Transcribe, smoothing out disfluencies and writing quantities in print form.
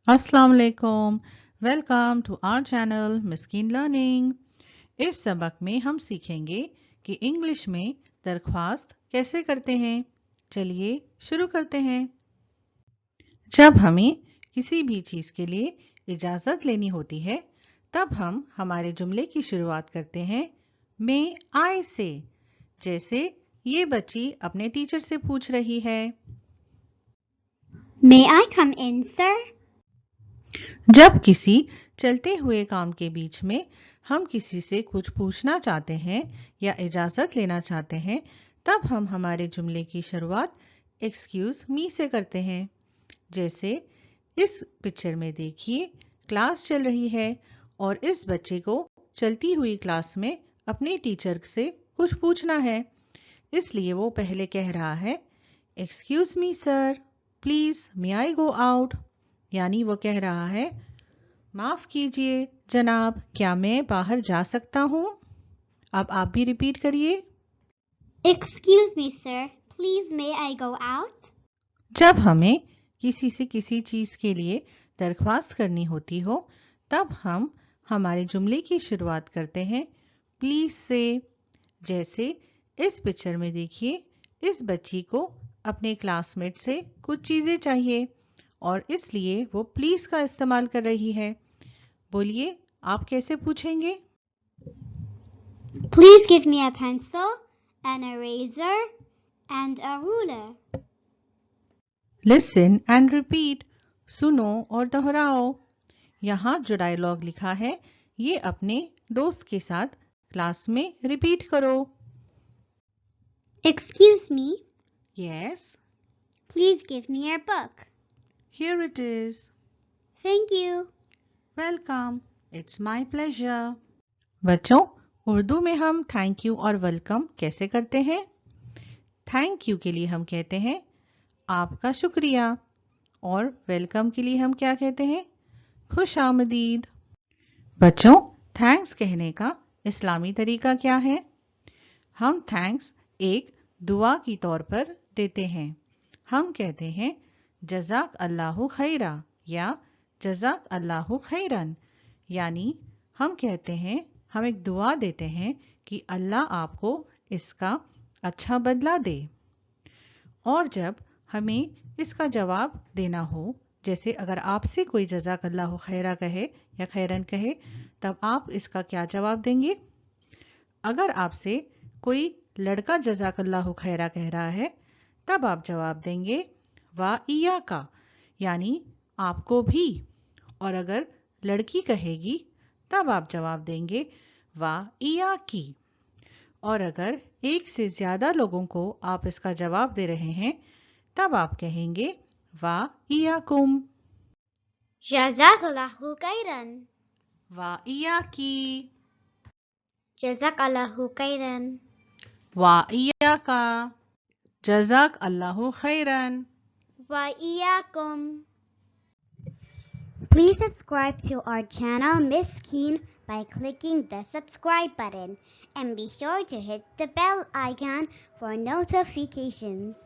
अस्सलाम वालेकुम। Welcome to our channel Miskeen learning. इस सबक में हम सीखेंगे कि इंग्लिश में दरख्वास्त कैसे करते हैं। चलिए शुरू करते हैं। जब हमें किसी भी चीज़ के लिए इजाज़त लेनी होती है तब हम हमारे जुमले की शुरुआत करते हैं मे आई से। जैसे ये बच्ची अपने टीचर से पूछ रही है, May I come in, sir? जब किसी चलते हुए काम के बीच में हम किसी से कुछ पूछना चाहते हैं या इजाज़त लेना चाहते हैं तब हम हमारे जुमले की शुरुआत एक्सक्यूज़ मी से करते हैं। जैसे इस पिक्चर में देखिए, क्लास चल रही है और इस बच्चे को चलती हुई क्लास में अपने टीचर से कुछ पूछना है, इसलिए वो पहले कह रहा है excuse me sir, please may I go out. यानी वो कह रहा है माफ़ कीजिए जनाब, क्या मैं बाहर जा सकता हूँ। अब आप भी रिपीट करिए। Excuse me, sir. Please, may I go out? जब हमें किसी से किसी चीज़ के लिए दरख्वास्त करनी होती हो तब हम हमारे जुमले की शुरुआत करते हैं प्लीज़ से। जैसे इस पिक्चर में देखिए, इस बच्ची को अपने क्लासमेट से कुछ चीज़ें चाहिए और इसलिए वो प्लीज़ का इस्तेमाल कर रही है। बोलिए, आप कैसे पूछेंगे? Please give me a pencil, an eraser, and a ruler. Listen and repeat. सुनो और दोहराओ। यहाँ जो डायलॉग लिखा है ये अपने दोस्त के साथ क्लास में रिपीट करो। Excuse me. Yes, Please give me your book. Here it is. Thank you. Welcome, it's my pleasure. बच्चों, उर्दू में हम थैंक यू और वेलकम कैसे करते हैं? थैंक यू के लिए हम कहते हैं आपका शुक्रिया और वेलकम के लिए हम क्या कहते हैं? खुश आमदीद। बच्चों, थैंक्स कहने का इस्लामी तरीका क्या है? हम थैंक्स एक दुआ की तौर पर देते हैं। हम कहते हैं जज़ाक अल्लाहु खैरा या जज़ाक अल्लाहु खैरन। यानी हम कहते हैं, हम एक दुआ देते हैं कि अल्लाह आपको इसका अच्छा बदला दे। और जब हमें इसका जवाब देना हो, जैसे अगर आपसे कोई जज़ाक अल्लाहु खैरा कहे या खैरन कहे, तब आप इसका क्या जवाब देंगे? अगर आपसे कोई लड़का जज़ाक अल्लाहु खैरा कह रहा है तब आप जवाब देंगे वा इया का, यानी आपको भी। और अगर लड़की कहेगी तब आप जवाब देंगे वा इया की। और अगर एक से ज़्यादा लोगों को आप इसका जवाब दे रहे हैं तब आप कहेंगे वा इयाकुम। Jazakallahu khairan. वा इया की। Jazakallahu khairan. वा इया का। जज़ाक अल्लाहु खैरन। Wa iyyakum. Please subscribe to our channel Miskeen by clicking the subscribe button and be sure to hit the bell icon for notifications.